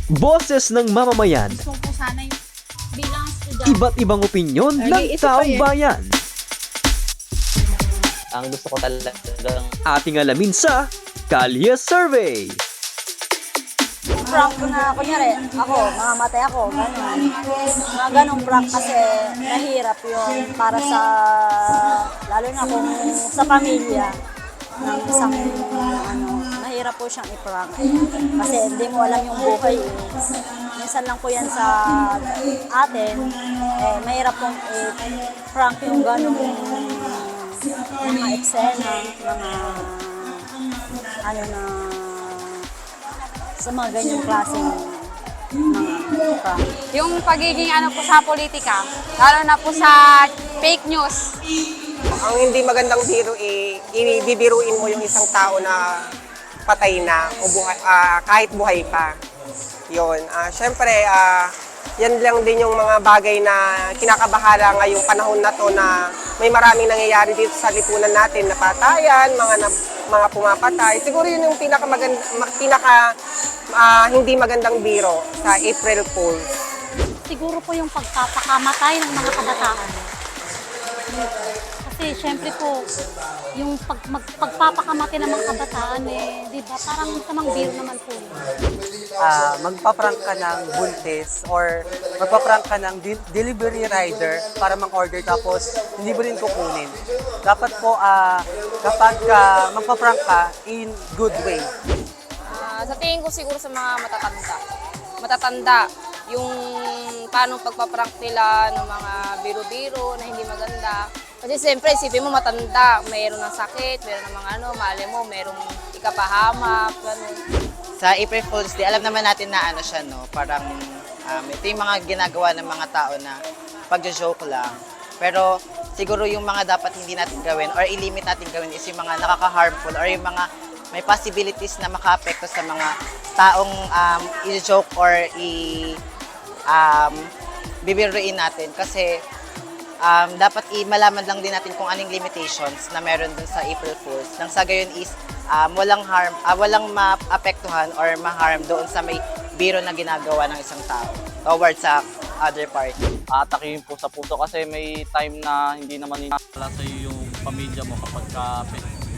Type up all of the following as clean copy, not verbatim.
Boses ng mamamayan, Gusto ko sana yung bilang estudyante. iba't ibang opinyon ng taong bayan. Ang gusto ko talagang Ating alamin sa Kalye Survey. Prank na, kunyari, ako, mamamatay ako, gano'n. Mga ganong prank kasi mahirap yun para sa, lalo na kung sa pamilya ng isang, mahirap po siyang i-prank. Kasi hindi mo alam yung buhay. Minsan lang po yan sa atin, mahirap pong i-prank yung ganong mga eksena, mga sa mga ganyang klaseng mga prank. Yung pagiging po sa politika, lalo na po sa fake news. Ang hindi magandang biro, ibibiruin mo yung isang tao na patay na o buhay, kahit buhay pa. Yun. Siyempre, yan lang din yung mga bagay na kinakabahala ngayong panahon na to na may maraming nangyayari dito sa lipunan natin, napatayan, mga pumapatay. Siguro yun yung hindi magandang biro sa April Fools. Siguro po yung pagpapakamatay ng mga kabataan. Kasi syempre po, yung pagpapakamatay ng mga kabataan, di ba, parang samang biro naman po. Magpa-prank ka ng buntis or magpa-prank ka ng delivery rider para mang-order tapos hindi mo rin kukunin. Dapat po kapag magpa-prank ka in good way. Sa tingin ko siguro sa mga matatanda, yung paano pagpa-prank nila ng mga biro-biro na hindi maganda. Kasi siyempre, isipin mo matanda, mayroon ng sakit, mayroon ng mga mali mo, mayroong ikapahamak, gano'n. Sa April Fool's Day, alam naman natin na siya, parang ito yung mga ginagawa ng mga tao na pagjo-joke lang. Pero siguro yung mga dapat hindi natin gawin or i-limit natin gawin is yung mga nakaka-harmful or yung mga may possibilities na maka-apekto sa mga taong i-joke or bibiruin natin. Kasi dapat malaman lang din natin kung anong limitations na meron dun sa April Fools. Nang sa gayon is walang maapektuhan or ma-harm doon sa may biro na ginagawa ng isang tao towards sa other party. atakihin po sa puso kasi may time na hindi naman inaalala sa iyo yung pamilya mo kapag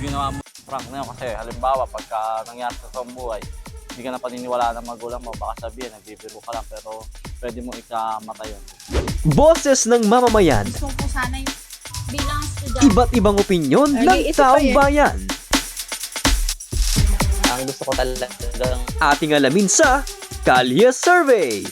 ginawa mo prank na yun. Kasi halimbawa, pagka nangyari sa iyong buhay, hindi ka na paniniwala ng magulang mo, baka sabihin, nagbibiro ka lang, pero pwede mo ikamatay yun. Boses ng mamamayan, Gusto ko sana yung bilang estudyante. iba't ibang opinyon ng taong bayan. Ang gusto ko talagang Ating alamin sa Kalye Survey.